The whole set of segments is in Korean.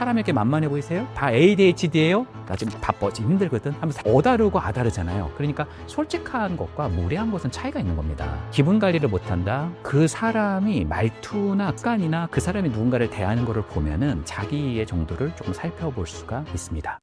사람에게 만만해 보이세요? 다 ADHD예요? 나 지금 바빠, 지금 힘들거든 하면서 어다르고 아다르잖아요. 그러니까 솔직한 것과 무례한 것은 차이가 있는 겁니다. 기분 관리를 못한다? 그 사람이 말투나 습관이나 그 사람이 누군가를 대하는 것을 보면은 자기의 정도를 조금 살펴볼 수가 있습니다.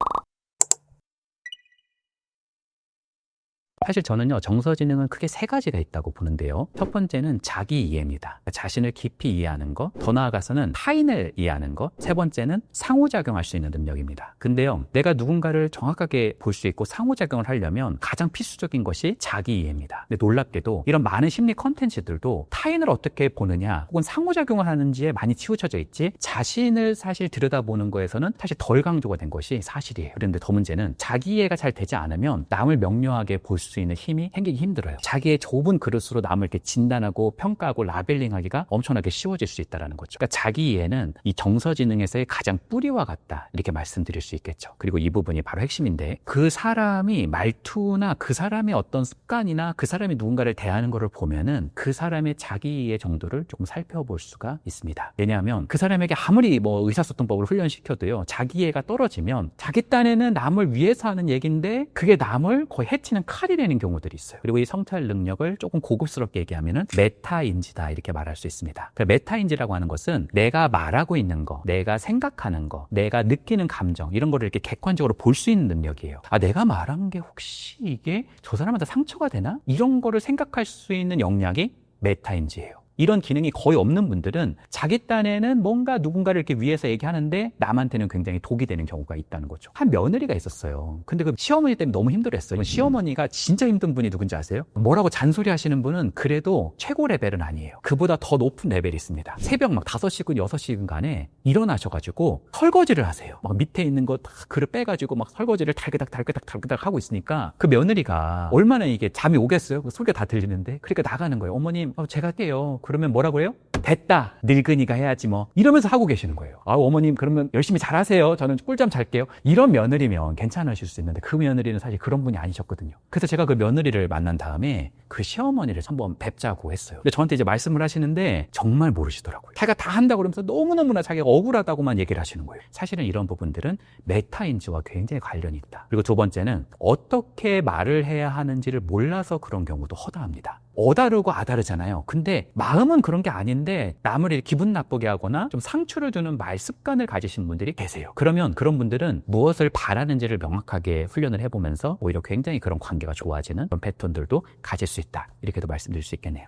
사실 저는요, 정서지능은 크게 세 가지가 있다고 보는데요. 첫 번째는 자기 이해입니다. 자신을 깊이 이해하는 것, 더 나아가서는 타인을 이해하는 것, 세 번째는 상호작용할 수 있는 능력입니다. 근데요, 내가 누군가를 정확하게 볼 수 있고 상호작용을 하려면 가장 필수적인 것이 자기 이해입니다. 근데 놀랍게도 이런 많은 심리 컨텐츠들도 타인을 어떻게 보느냐 혹은 상호작용을 하는지에 많이 치우쳐져 있지, 자신을 사실 들여다보는 거에서는 사실 덜 강조가 된 것이 사실이에요. 그런데 더 문제는 자기 이해가 잘 되지 않으면 남을 명료하게 볼 수 있는 힘이 생기기 힘들어요. 자기의 좁은 그릇으로 남을 이렇게 진단하고 평가하고 라벨링하기가 엄청나게 쉬워질 수 있다는 거죠. 그러니까 자기 이해는 이 정서지능에서의 가장 뿌리와 같다, 이렇게 말씀드릴 수 있겠죠. 그리고 이 부분이 바로 핵심인데, 그 사람이 말투나 그 사람의 어떤 습관이나 그 사람이 누군가를 대하는 것을 보면은 그 사람의 자기 이해 정도를 조금 살펴볼 수가 있습니다. 왜냐하면 그 사람에게 아무리 의사소통법을 훈련시켜도요, 자기 이해가 떨어지면 자기 딴에는 남을 위해서 하는 얘기인데 그게 남을 거의 해치는 칼이 되는 경우들이 있어요. 그리고 이 성찰 능력을 조금 고급스럽게 얘기하면은 메타인지다, 이렇게 말할 수 있습니다. 메타인지라고 하는 것은 내가 말하고 있는 거, 내가 생각하는 거, 내가 느끼는 감정, 이런 거를 이렇게 객관적으로 볼 수 있는 능력이에요. 내가 말한 게 혹시 이게 저 사람한테 상처가 되나? 이런 거를 생각할 수 있는 역량이 메타인지예요. 이런 기능이 거의 없는 분들은 자기 딴에는 뭔가 누군가를 이렇게 위해서 얘기하는데 남한테는 굉장히 독이 되는 경우가 있다는 거죠. 한 며느리가 있었어요. 근데 그 시어머니 때문에 너무 힘들었어요. 시어머니가 진짜 힘든 분이 누군지 아세요? 뭐라고 잔소리 하시는 분은 그래도 최고 레벨은 아니에요. 그보다 더 높은 레벨이 있습니다. 새벽 5시군 6시군 간에 일어나셔가지고 설거지를 하세요. 밑에 있는 거 다 그릇 빼가지고 설거지를 달그닥 하고 있으니까 그 며느리가 얼마나 이게 잠이 오겠어요? 그 소리가 다 들리는데. 그러니까 나가는 거예요. 어머님, 제가 할게요. 그러면 뭐라고 해요? 됐다, 늙은이가 해야지 이러면서 하고 계시는 거예요. 어머님 그러면 열심히 잘하세요. 저는 꿀잠 잘게요. 이런 며느리면 괜찮으실 수 있는데 그 며느리는 사실 그런 분이 아니셨거든요. 그래서 제가 그 며느리를 만난 다음에 그 시어머니를 한번 뵙자고 했어요. 근데 저한테 이제 말씀을 하시는데 정말 모르시더라고요. 자기가 다 한다고 그러면서 너무너무나 자기가 억울하다고만 얘기를 하시는 거예요. 사실은 이런 부분들은 메타인지와 굉장히 관련이 있다. 그리고 두 번째는 어떻게 말을 해야 하는지를 몰라서 그런 경우도 허다합니다. 어다르고 아다르잖아요. 근데 마음은 그런 게 아닌데 남을 이렇게 기분 나쁘게 하거나 좀 상처를 주는 말 습관을 가지신 분들이 계세요. 그러면 그런 분들은 무엇을 바라는지를 명확하게 훈련을 해보면서 오히려 굉장히 그런 관계가 좋아지는 그런 패턴들도 가질 수 있다, 이렇게도 말씀드릴 수 있겠네요.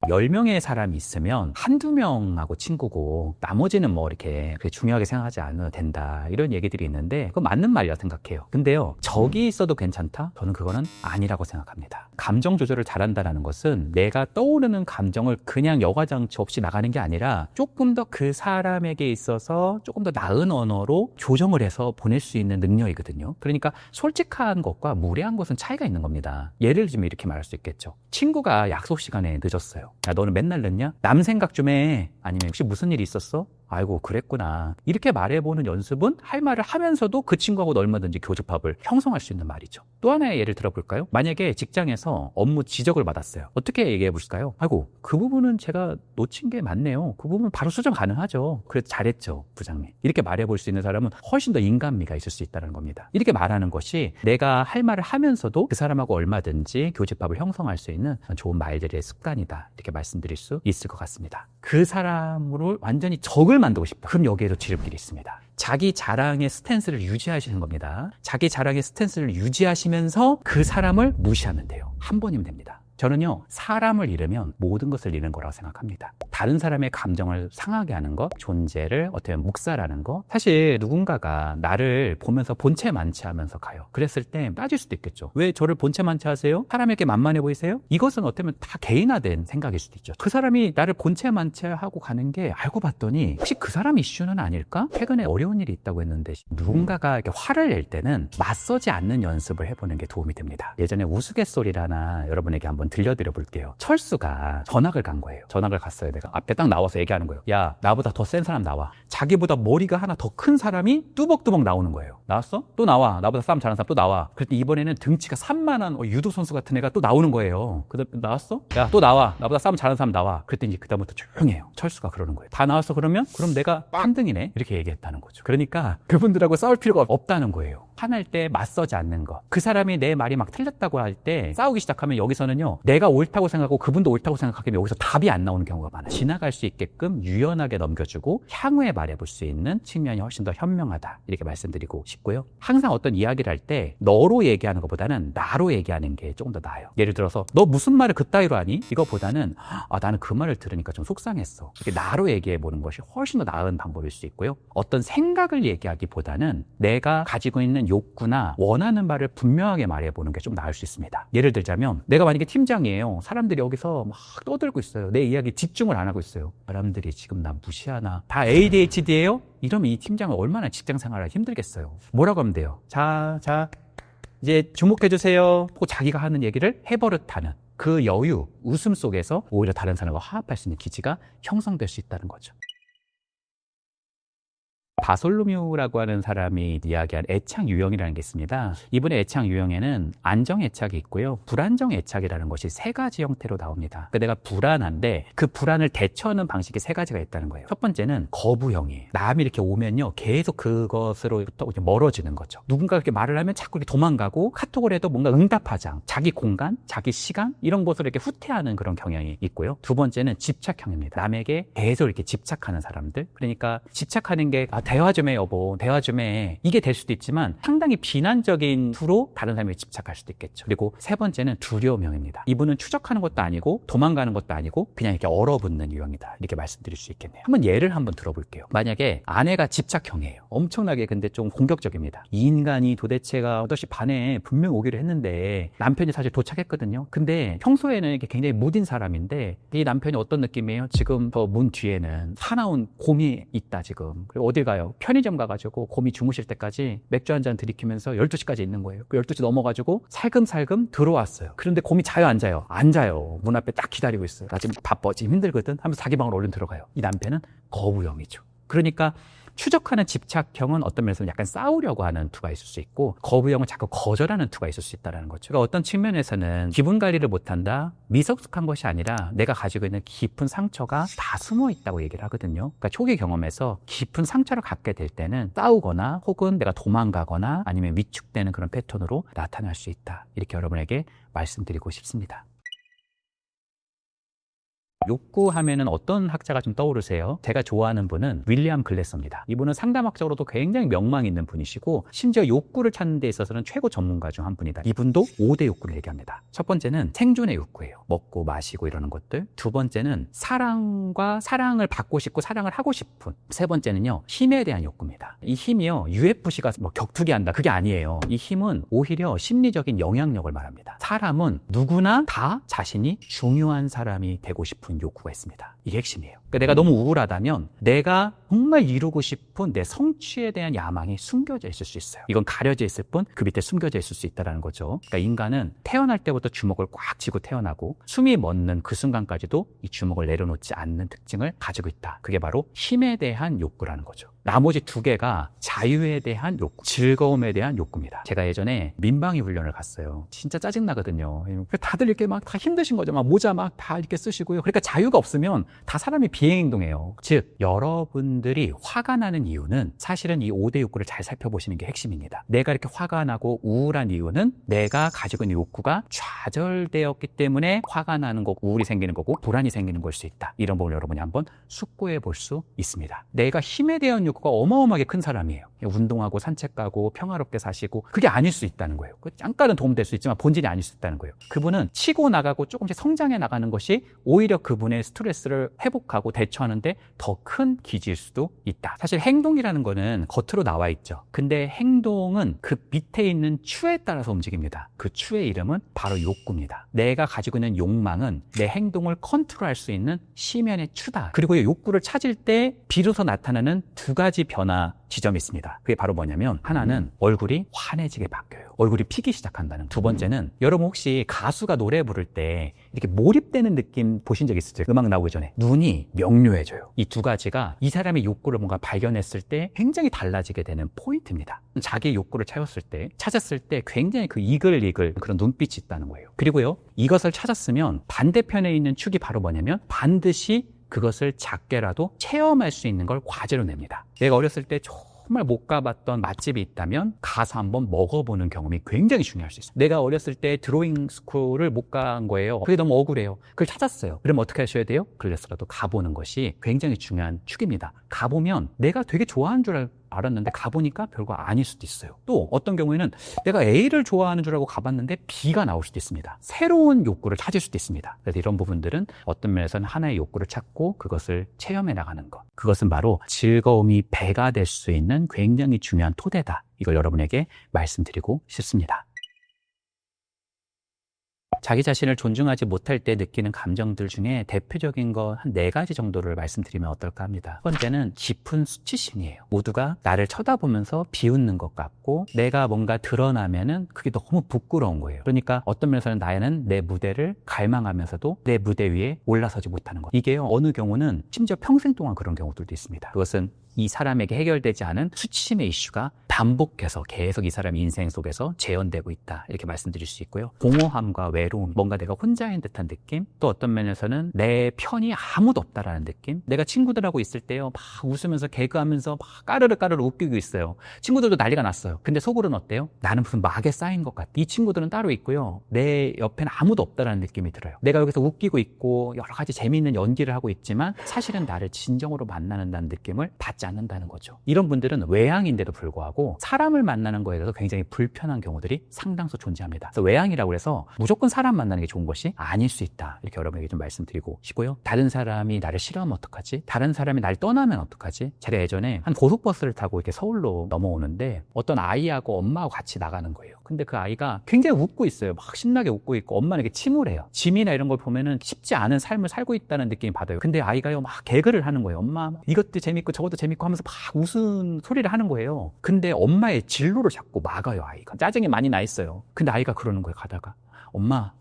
10명의 사람이 있으면 한두 명하고 친구고 나머지는 이렇게 중요하게 생각하지 않아도 된다, 이런 얘기들이 있는데 그건 맞는 말이라 생각해요. 근데요, 적이 있어도 괜찮다? 저는 그거는 아니라고 생각합니다. 감정 조절을 잘한다는 것은 내가 떠오르는 감정을 그냥 여과장치 없이 나가는 게 아니라 조금 더 그 사람에게 있어서 조금 더 나은 언어로 조정을 해서 보낼 수 있는 능력이거든요. 그러니까 솔직한 것과 무례한 것은 차이가 있는 겁니다. 예를 들면 이렇게 말할 수 있겠죠. 친구가 약속 시간에 늦었어요. 야, 너는 맨날 늦냐? 남 생각 좀 해. 아니면 혹시 무슨 일이 있었어? 아이고 그랬구나. 이렇게 말해보는 연습은 할 말을 하면서도 그 친구하고 얼마든지 교집합을 형성할 수 있는 말이죠. 또 하나의 예를 들어볼까요? 만약에 직장에서 업무 지적을 받았어요. 어떻게 얘기해 보실까요? 아이고 그 부분은 제가 놓친 게 맞네요. 그 부분 바로 수정 가능하죠. 그래도 잘했죠, 부장님. 이렇게 말해볼 수 있는 사람은 훨씬 더 인간미가 있을 수 있다는 겁니다. 이렇게 말하는 것이 내가 할 말을 하면서도 그 사람하고 얼마든지 교집합을 형성할 수 있는 좋은 말들의 습관이다, 이렇게 말씀드릴 수 있을 것 같습니다. 그 사람으로 완전히 적을 만들고 싶다. 그럼 여기에도 지름길이 있습니다. 자기 자랑의 스탠스를 유지하시는 겁니다. 자기 자랑의 스탠스를 유지하시면서 그 사람을 무시하면 돼요. 한 번이면 됩니다. 저는요, 사람을 잃으면 모든 것을 잃는 거라고 생각합니다. 다른 사람의 감정을 상하게 하는 것, 존재를 어떻게 보면 묵살하는 것. 사실 누군가가 나를 보면서 본체 만취하면서 가요. 그랬을 때 빠질 수도 있겠죠. 왜 저를 본체 만취하세요? 사람에게 만만해 보이세요? 이것은 어떻게 보면 다 개인화된 생각일 수도 있죠. 그 사람이 나를 본체 만취하고 가는 게 알고 봤더니 혹시 그 사람 이슈는 아닐까? 최근에 어려운 일이 있다고 했는데 누군가가 이렇게 화를 낼 때는 맞서지 않는 연습을 해보는 게 도움이 됩니다. 예전에 우스갯소리라나 여러분에게 한번 한번 들려드려 볼게요. 철수가 전학을 간 거예요. 전학을 갔어요. 내가 앞에 딱 나와서 얘기하는 거예요. 야, 나보다 더 센 사람 나와. 자기보다 머리가 하나 더 큰 사람이 뚜벅뚜벅 나오는 거예요. 나왔어? 또 나와. 나보다 싸움 잘하는 사람 또 나와. 그랬더니 이번에는 등치가 산만한 유도 선수 같은 애가 또 나오는 거예요. 그다음 나왔어? 야, 또 나와. 나보다 싸움 잘하는 사람 나와. 그랬더니 이제 그다음부터 조용해요. 철수가 그러는 거예요. 다 나왔어 그러면? 그럼 내가 3등이네. 이렇게 얘기했다는 거죠. 그러니까 그분들하고 싸울 필요가 없다는 거예요. 화날 때 맞서지 않는 것. 그 사람이 내 말이 막 틀렸다고 할 때 싸우기 시작하면 여기서는요, 내가 옳다고 생각하고 그분도 옳다고 생각하면 여기서 답이 안 나오는 경우가 많아요. 지나갈 수 있게끔 유연하게 넘겨주고 향후에 말해볼 수 있는 측면이 훨씬 더 현명하다. 이렇게 말씀드리고 싶고요. 항상 어떤 이야기를 할 때 너로 얘기하는 것보다는 나로 얘기하는 게 조금 더 나아요. 예를 들어서 너 무슨 말을 그따위로 하니? 이거보다는 나는 그 말을 들으니까 좀 속상했어. 이렇게 나로 얘기해 보는 것이 훨씬 더 나은 방법일 수 있고요. 어떤 생각을 얘기하기보다는 내가 가지고 있는 욕구나 원하는 말을 분명하게 말해보는 게 좀 나을 수 있습니다. 예를 들자면 내가 만약에 팀장이에요. 사람들이 여기서 막 떠들고 있어요. 내 이야기 집중을 안 하고 있어요. 사람들이 지금 나 무시하나? 다 ADHD예요? 이러면 이 팀장은 얼마나 직장 생활을 힘들겠어요. 뭐라고 하면 돼요? 자 이제 주목해주세요 하고 자기가 하는 얘기를 해버릇하는 그 여유, 웃음 속에서 오히려 다른 사람과 화합할 수 있는 기지가 형성될 수 있다는 거죠. 바솔로뮤라고 하는 사람이 이야기한 애착 유형이라는 게 있습니다. 이분의 애착 유형에는 안정 애착이 있고요, 불안정 애착이라는 것이 세 가지 형태로 나옵니다. 그러니까 내가 불안한데 그 불안을 대처하는 방식이 세 가지가 있다는 거예요. 첫 번째는 거부형이에요. 남이 이렇게 오면요, 계속 그것으로부터 멀어지는 거죠. 누군가 이렇게 말을 하면 자꾸 이렇게 도망가고, 카톡을 해도 뭔가 응답하지 않고 자기 공간, 자기 시간 이런 것으로 이렇게 후퇴하는 그런 경향이 있고요. 두 번째는 집착형입니다. 남에게 계속 이렇게 집착하는 사람들. 그러니까 집착하는 게 대화 좀 해 여보, 대화 좀 해, 이게 될 수도 있지만 상당히 비난적인 투로 다른 사람에게 집착할 수도 있겠죠. 그리고 세 번째는 두려움형입니다. 이분은 추적하는 것도 아니고 도망가는 것도 아니고 그냥 이렇게 얼어붙는 유형이다, 이렇게 말씀드릴 수 있겠네요. 예를 한번 들어볼게요. 만약에 아내가 집착형이에요. 엄청나게 근데 좀 공격적입니다. 이 인간이 도대체가 8시 반에 분명 오기로 했는데, 남편이 사실 도착했거든요. 근데 평소에는 이렇게 굉장히 무딘 사람인데 이 남편이 어떤 느낌이에요? 지금 저 문 뒤에는 사나운 곰이 있다 지금. 그리고 어딜 가요? 편의점 가가지고 곰이 주무실 때까지 맥주 한 잔 들이키면서 12시까지 있는 거예요. 그 12시 넘어가지고 살금살금 들어왔어요. 그런데 곰이 자요 안 자요? 안 자요. 문 앞에 딱 기다리고 있어요. 나 지금 바빠, 지금 힘들거든 하면서 자기 방으로 얼른 들어가요. 이 남편은 거부형이죠. 그러니까 추적하는 집착형은 어떤 면에서는 약간 싸우려고 하는 투가 있을 수 있고, 거부형은 자꾸 거절하는 투가 있을 수 있다는 거죠. 그러니까 어떤 측면에서는 기분 관리를 못한다, 미성숙한 것이 아니라 내가 가지고 있는 깊은 상처가 다 숨어 있다고 얘기를 하거든요. 그러니까 초기 경험에서 깊은 상처를 갖게 될 때는 싸우거나 혹은 내가 도망가거나 아니면 위축되는 그런 패턴으로 나타날 수 있다, 이렇게 여러분에게 말씀드리고 싶습니다. 욕구하면은 어떤 학자가 좀 떠오르세요? 제가 좋아하는 분은 윌리엄 글래서입니다. 이분은 상담학적으로도 굉장히 명망 있는 분이시고, 심지어 욕구를 찾는 데 있어서는 최고 전문가 중 한 분이다. 이분도 5대 욕구를 얘기합니다. 첫 번째는 생존의 욕구예요. 먹고 마시고 이러는 것들. 두 번째는 사랑과 사랑을 받고 싶고 사랑을 하고 싶은. 세 번째는요, 힘에 대한 욕구입니다. 이 힘이요, UFC가 뭐 격투기 한다, 그게 아니에요. 이 힘은 오히려 심리적인 영향력을 말합니다. 사람은 누구나 다 자신이 중요한 사람이 되고 싶은 욕구가 있습니다. 이게 핵심이에요. 그러니까 내가 너무 우울하다면 내가 정말 이루고 싶은 내 성취에 대한 야망이 숨겨져 있을 수 있어요. 이건 가려져 있을 뿐 그 밑에 숨겨져 있을 수 있다는 거죠. 그러니까 인간은 태어날 때부터 주먹을 꽉 쥐고 태어나고 숨이 멎는 그 순간까지도 이 주먹을 내려놓지 않는 특징을 가지고 있다. 그게 바로 힘에 대한 욕구라는 거죠. 나머지 두 개가 자유에 대한 욕구, 즐거움에 대한 욕구입니다. 제가 예전에 민방위 훈련을 갔어요. 진짜 짜증나거든요. 다들 이렇게 막 다 힘드신 거죠. 막 모자 막 다 이렇게 쓰시고요. 그러니까 자유가 없으면 다 사람이 비행행동해요. 즉, 여러분들이 화가 나는 이유는 사실은 이 5대 욕구를 잘 살펴보시는 게 핵심입니다. 내가 이렇게 화가 나고 우울한 이유는 내가 가지고 있는 욕구가 좌절되었기 때문에 화가 나는 거고, 우울이 생기는 거고, 불안이 생기는 걸 수 있다. 이런 부분을 여러분이 한번 숙고해 볼 수 있습니다. 내가 힘에 대한 욕구가 어마어마하게 큰 사람이에요. 운동하고 산책 가고 평화롭게 사시고, 그게 아닐 수 있다는 거예요. 잠깐은 도움될 수 있지만 본질이 아닐 수 있다는 거예요. 그분은 치고 나가고 조금씩 성장해 나가는 것이 오히려 그분의 스트레스를 회복하고 대처하는데 더 큰 기지일 수도 있다. 사실 행동이라는 거는 겉으로 나와 있죠. 근데 행동은 그 밑에 있는 추에 따라서 움직입니다. 그 추의 이름은 바로 욕구입니다. 내가 가지고 있는 욕망은 내 행동을 컨트롤할 수 있는 심연의 추다. 그리고 이 욕구를 찾을 때 비로소 나타나는 두 가지 변화 지점이 있습니다. 그게 바로 뭐냐면 하나는 얼굴이 환해지게 바뀌어요. 얼굴이 피기 시작한다는. 두 번째는 여러분 혹시 가수가 노래 부를 때 이렇게 몰입되는 느낌 보신 적 있으세요? 음악 나오기 전에 눈이 명료해져요. 이 두 가지가 이 사람의 욕구를 뭔가 발견했을 때 굉장히 달라지게 되는 포인트입니다. 자기 욕구를 찾았을 때 굉장히 그 이글이글 그런 눈빛이 있다는 거예요. 그리고요, 이것을 찾았으면 반대편에 있는 축이 바로 뭐냐면 반드시 그것을 작게라도 체험할 수 있는 걸 과제로 냅니다. 내가 어렸을 때 정말 못 가봤던 맛집이 있다면 가서 한번 먹어보는 경험이 굉장히 중요할 수 있어요. 내가 어렸을 때 드로잉 스쿨을 못 간 거예요. 그게 너무 억울해요. 그걸 찾았어요. 그럼 어떻게 하셔야 돼요? 그래서라도 가보는 것이 굉장히 중요한 축입니다. 가보면 내가 되게 좋아하는 줄 알았는데 가보니까 별거 아닐 수도 있어요. 또 어떤 경우에는 내가 A를 좋아하는 줄 알고 가봤는데 B가 나올 수도 있습니다. 새로운 욕구를 찾을 수도 있습니다. 그래서 이런 부분들은 어떤 면에서는 하나의 욕구를 찾고 그것을 체험해 나가는 것, 그것은 바로 즐거움이 배가 될 수 있는 굉장히 중요한 토대다. 이걸 여러분에게 말씀드리고 싶습니다. 자기 자신을 존중하지 못할 때 느끼는 감정들 중에 대표적인 거 한 4가지 정도를 말씀드리면 어떨까 합니다. 첫 번째는 깊은 수치심이에요. 모두가 나를 쳐다보면서 비웃는 것 같고 내가 뭔가 드러나면은 그게 너무 부끄러운 거예요. 그러니까 어떤 면에서는 나는 내 무대를 갈망하면서도 내 무대 위에 올라서지 못하는 것. 이게요, 어느 경우는 심지어 평생 동안 그런 경우들도 있습니다. 그것은 이 사람에게 해결되지 않은 수치심의 이슈가 반복해서 계속 이 사람의 인생 속에서 재현되고 있다. 이렇게 말씀드릴 수 있고요. 공허함과 외로움, 뭔가 내가 혼자인 듯한 느낌, 또 어떤 면에서는 내 편이 아무도 없다라는 느낌. 내가 친구들하고 있을 때요, 막 웃으면서 개그하면서 막 까르르 웃기고 있어요. 친구들도 난리가 났어요. 근데 속으로는 어때요? 나는 무슨 막에 쌓인 것 같아. 이 친구들은 따로 있고요, 내 옆에는 아무도 없다라는 느낌이 들어요. 내가 여기서 웃기고 있고 여러 가지 재미있는 연기를 하고 있지만 사실은 나를 진정으로 만나는다는 느낌을 받지 않는다는 거죠. 이런 분들은 외향인데도 불구하고 사람을 만나는 거에 대해서 굉장히 불편한 경우들이 상당수 존재합니다. 그래서 외향이라고 해서 무조건 사람 만나는 게 좋은 것이 아닐 수 있다. 이렇게 여러분에게 좀 말씀드리고 싶고요. 다른 사람이 나를 싫어하면 어떡하지? 다른 사람이 날 떠나면 어떡하지? 제가 예전에 한 고속버스를 타고 이렇게 서울로 넘어오는데 어떤 아이하고 엄마하고 같이 나가는 거예요. 근데 그 아이가 굉장히 웃고 있어요. 막 신나게 웃고 있고 엄마는 이렇게 침울해요. 짐이나 이런 걸 보면은 쉽지 않은 삶을 살고 있다는 느낌이 받아요. 근데 아이가요, 막 개그를 하는 거예요. 엄마 이것도 재밌고 저것도 재밌고 하면서 막 웃은 소리를 하는 거예요. 근데 엄마의 진로를 자꾸 막아요. 아이가 짜증이 많이 나 있어요. 근데 아이가 그러는 거예요. 가다가 엄마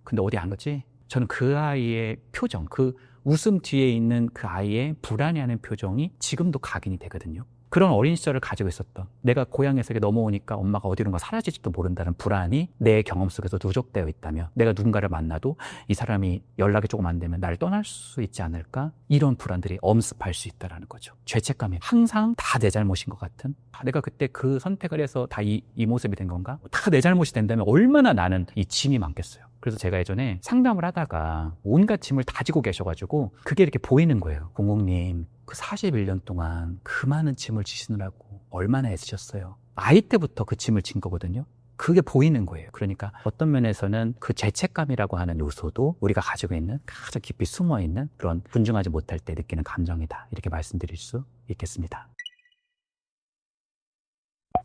근데 어디 안 가지? 저는 그 아이의 표정, 그 웃음 뒤에 있는 그 아이의 불안해하는 표정이 지금도 각인이 되거든요. 그런 어린 시절을 가지고 있었던, 내가 고향에서 넘어오니까 엄마가 어디론가 사라질지도 모른다는 불안이 내 경험 속에서 누적되어 있다면, 내가 누군가를 만나도 이 사람이 연락이 조금 안 되면 나를 떠날 수 있지 않을까? 이런 불안들이 엄습할 수 있다는 거죠. 죄책감이 항상 다 내 잘못인 것 같은, 내가 그때 그 선택을 해서 다 이 모습이 된 건가? 다 내 잘못이 된다면 얼마나 나는 이 짐이 많겠어요. 그래서 제가 예전에 상담을 하다가 온갖 짐을 다 지고 계셔가지고 그게 이렇게 보이는 거예요. 공공님, 그 41년 동안 그 많은 짐을 지시느라고 얼마나 애쓰셨어요. 아이 때부터 그 짐을 진 거거든요. 그게 보이는 거예요. 그러니까 어떤 면에서는 그 죄책감이라고 하는 요소도 우리가 가지고 있는 가장 깊이 숨어있는 그런 분중하지 못할 때 느끼는 감정이다. 이렇게 말씀드릴 수 있겠습니다.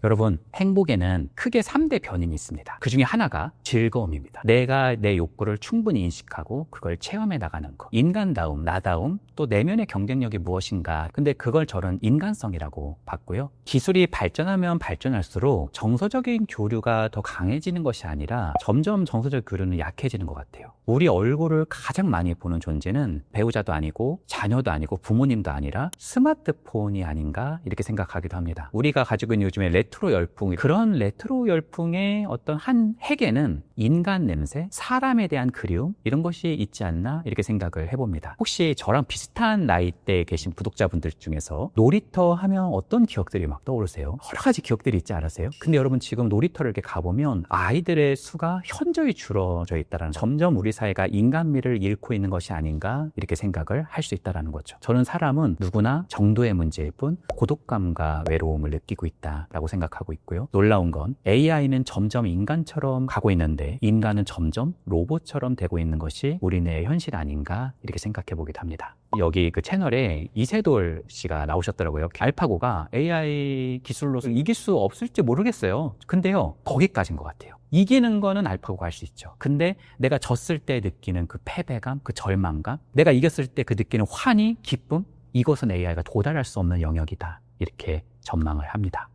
여러분, 행복에는 크게 3대 변인이 있습니다. 그 중에 하나가 즐거움입니다. 내가 내 욕구를 충분히 인식하고 그걸 체험해 나가는 것. 인간다움, 나다움, 또 내면의 경쟁력이 무엇인가. 근데 그걸 저는 인간성이라고 봤고요. 기술이 발전하면 발전할수록 정서적인 교류가 더 강해지는 것이 아니라 점점 정서적 교류는 약해지는 것 같아요. 우리 얼굴을 가장 많이 보는 존재는 배우자도 아니고 자녀도 아니고 부모님도 아니라 스마트폰이 아닌가 이렇게 생각하기도 합니다. 우리가 가지고 있는 요즘에 레트로 열풍, 그런 레트로 열풍의 어떤 한 핵에는 인간 냄새, 사람에 대한 그리움, 이런 것이 있지 않나 이렇게 생각을 해봅니다. 혹시 저랑 비슷한 나이대에 계신 구독자분들 중에서 놀이터 하면 어떤 기억들이 막 떠오르세요? 여러 가지 기억들이 있지 않으세요? 근데 여러분, 지금 놀이터를 이렇게 가보면 아이들의 수가 현저히 줄어져 있다는, 점점 우리 사회가 인간미를 잃고 있는 것이 아닌가 이렇게 생각을 할 수 있다는 거죠. 저는 사람은 누구나 정도의 문제일 뿐 고독감과 외로움을 느끼고 있다라고 생각하고 있고요. 놀라운 건 AI는 점점 인간처럼 가고 있는데 인간은 점점 로봇처럼 되고 있는 것이 우리네 현실 아닌가 이렇게 생각해 보기도 합니다. 여기 그 채널에 이세돌 씨가 나오셨더라고요. 알파고가 AI 기술로서 이길 수 없을지 모르겠어요. 근데요, 거기까지인 것 같아요. 이기는 거는 알파고가 할 수 있죠. 근데 내가 졌을 때 느끼는 그 패배감, 그 절망감, 내가 이겼을 때 그 느끼는 환희, 기쁨, 이것은 AI가 도달할 수 없는 영역이다. 이렇게 전망을 합니다.